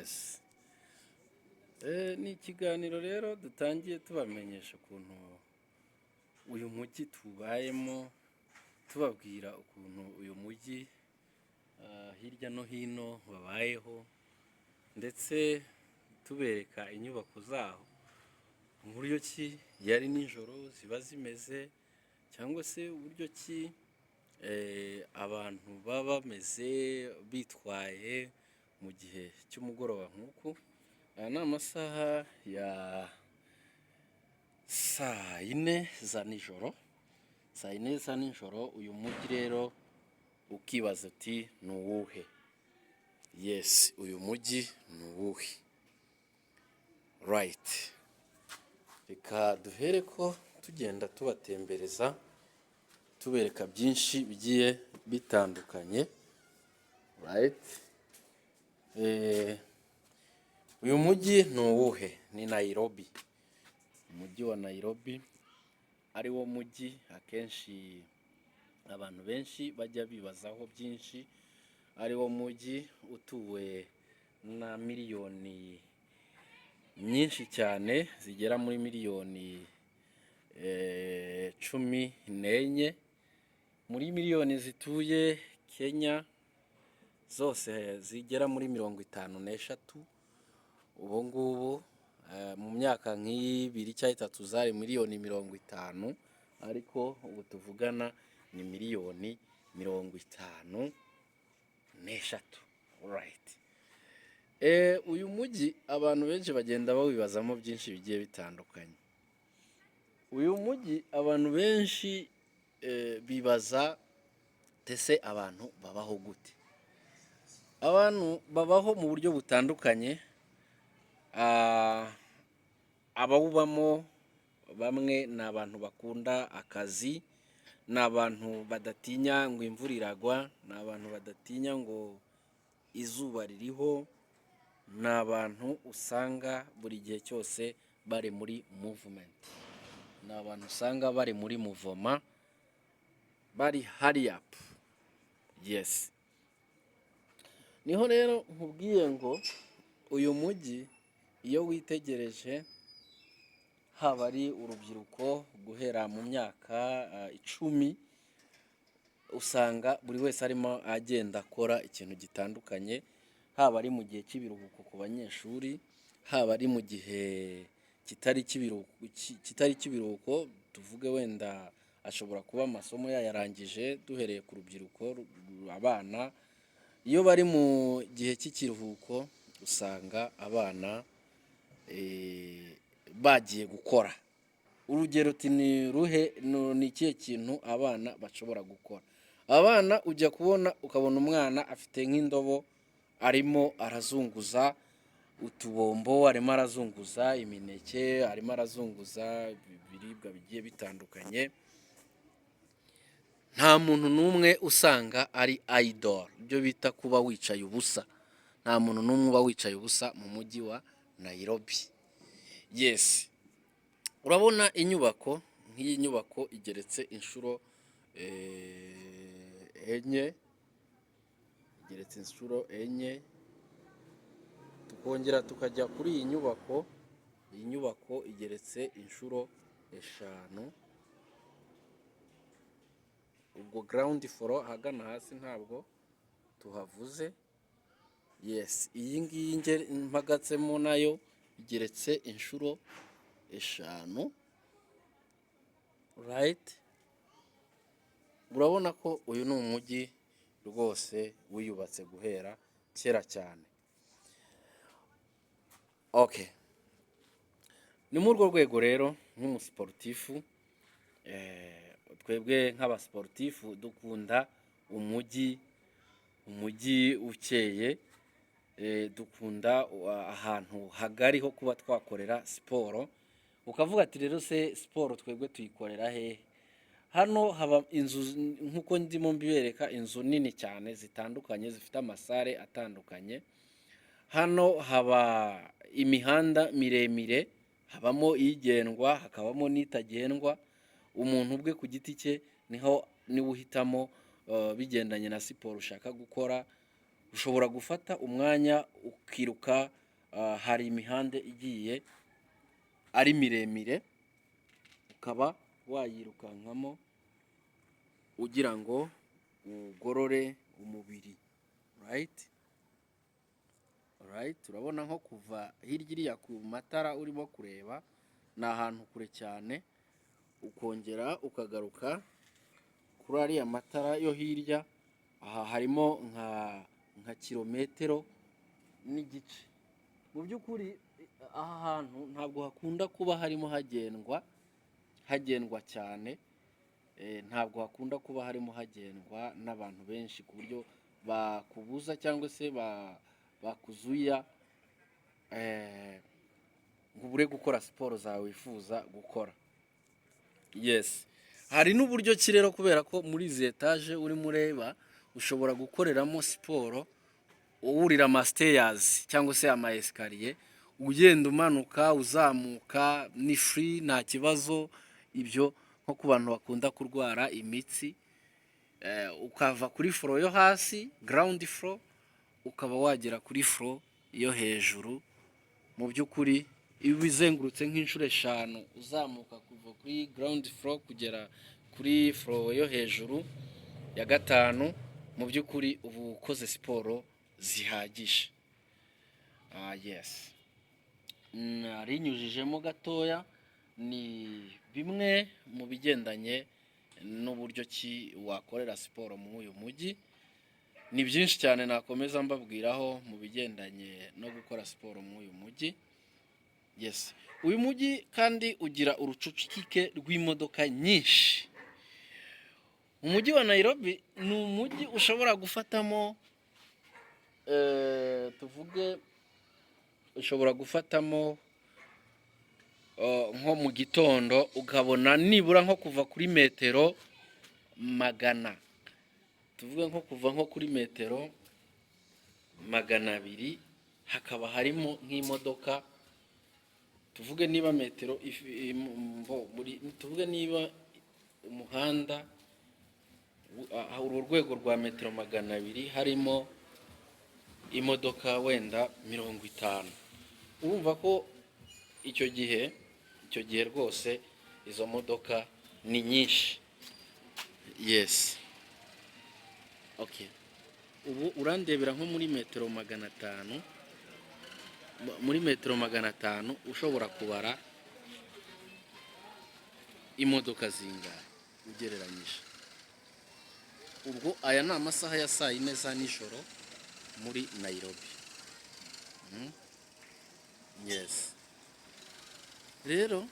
Yes. Ni ikiganiro rero dutangiye tubamenyesha ukuntu uyu mujyi tubayemo, tubabwira ukuntu uyu mujyi hirya no hino babayeho, ndetse tubereka inyubako zaho uburyo ki yari nijoro ziba zimeze, cyangwa se uburyo ki abantu baba bameze bitwaye mu gihe cy'umugoroba nk'uku. Aya ni amasaha ya saa yine za nijoro, uyu mujyi rero ukibaza uti ni uwuhe? Yes, uyu mujyi ni uwuhe? Right. Reka duhere ko tugenda tubatembereza, tubereka byinshi bigiye bitandukanye. Right. Uyu mujyi ni uwuhe? Ni Nairobi. Umujyi wa Nairobi ari wo mujyi akenshi abantu benshi bajya bibazaho byinshi, ari wo mujyi utuwe na miliyoni nyinshi cyane, zigera muri miliyoni 14. Muri miliyoni zituye Kenya zose zigera muri 53. Ubu ngubu mu myaka nk'ibiri cyangwa itatu zari miliyoni 50, ariko ubu tuvugana ni miliyoni 53. Right. Uyu mujyi abantu benshi bagenda bawibazamo byinshi bigiye bitandukanye. Uyu mujyi abantu benshi bibaza tese abantu babaho gute? Abantu babaho mu buryo butandukanye. Abawubamo bamwe ni abantu bakunda akazi, ni abantu badatinya ngo imvura iragwa, ni abantu badatinya ngo izuba ririho, ni abantu usanga buri gihe cyose bari muri movement, ni abantu usanga bari muri muvoma, bari hurry up. Yes. Niho rero nkubwiye ngo uyu mujyi iyo witegereje, haba ari urubyiruko guhera mu myaka 10, usanga buri wese arimo agenda akora ikintu gitandukanye, haba ari mu gihe cy'ibiruhuko ku banyeshuri, haba ari mu gihe kitari cy'ibiruhuko, tuvuge wenda ashobora kuba amasomo yayarangije, duhereye ku rubyiruko, abana. Iyo bari mu gihe cy'ikiruhuko usanga abana bagiye gukora. Urugero uti ni ikihe kintu abana bashobora gukora? Abana ujya kubona ukabona umwana afite nk'indobo, arimo arazunguza utubombo, arimo arazunguza imineke, arimo arazunguza ibiribwa bigiye bitandukanye. Nta muntu n'umwe usanga ari idle, ibyo bita kuba wicaye ubusa. Nta muntu n'umwe uba wicaye ubusa mu mujyi wa Nairobi. Yes. Urabona inyubako, nk'iyi nyubako igeretse inshuro 4, tukongera tukajya kuri iyi nyubako. Iyi nyubako igeretse inshuro 5. Ubwo ground floor ahagana hasi ntabwo tuhavuze. Yes, iyi ngiyi mpagatsemo nayo igeretse inshuro 5. Right. Urabona ko uyu ni umujyi rwose wiyubatse guhera kera cyane. Okay. Ni muri urwo rwego rero nk'umusiporutifu, twebwe nk'abasportifu dukunda umujyi ukeye, dukunda ahantu hagari ho kuba twakorera siporo. Ukavuga ati rero se siporo twebwe tuyikorera hehe? Hano haba inzu nk'uko ndimo mbibereka, inzu nini cyane zitandukanye zifite amasare atandukanye. Hano haba imihanda miremire, habamo igendwa, hakabamo n'itagendwa. Umuntu ubwe ku giti cye niwe uhitamo bigendanye na siporo ushaka gukora. ushobora gufata umwanya ukiruka, hari imihanda igiye ari miremire, ukaba wayirukankamo ugira ngo ugorore umubiri, right? Alright, urabona nko kuva hirya iriya ku matara urimo kureba, ni ahantu kure cyane, ukongera ukagaruka kuri ariya matara yo hirya, aha harimo nka kilometero n'igice. Mu by'ukuri aha hantu ntabwo hakunda kuba harimo hagendwa cyane, ntabwo hakunda kuba harimo hagendwa n'abantu benshi ku buryo bakubuza cyangwa se bakuzuya ngo ubure gukora siporo zawe wifuza gukora. Yes, hari n'uburyo ki rero, kubera ko muri izi etaje urimo ureba ushobora gukoreramo siporo wurira amasiteyazi cyangwa se ama esikariye, ugenda umanuka uzamuka, ni free nta kibazo. Ibyo nko ku bantu bakunda kurwara imitsi, ukava kuri foro yo hasi ground floor ukaba wagera kuri foro yo hejuru. Mu by'ukuri iba izengurutse nk'inshuro 5 uzamuka kuva kuri ground floor kugera kuri foro yo hejuru ya 5. Mu by'ukuri ubu ukoze siporo zihagije. Yes, narinyujijemo gatoya, ni bimwe mu bigendanye n'uburyo ki wakorera siporo muri uyu mujyi. Ni byinshi cyane nakomeza mbabwiraho mu bigendanye no gukora siporo muri uyu mujyi. Yes, uyu mujyi kandi ugira urucucike rw'imodoka nyinshi. Umujyi wa Nairobi ni umujyi ushobora gufatamo, tuvuge ushobora gufatamo nko mu gitondo ukabona nibura nko kuva kuri metero 100, tuvuge nko kuva nko kuri metero 200 hakaba harimo nk'imodoka, tuvuge niba metero tuvuge niba umuhanda uru rwego rwa metero 200 harimo imodoka wenda 50. Urumva ko icyo gihe rwose izo modoka ni nyinshi. Yes, okay, ubu urandebera nko muri metero 500, muri metero 500 ushobora kubara imodoka zingahe ugereranyije. Ubwo aya ni amasaha ya saa 4 za nijoro muri Nairobi. Yes, rero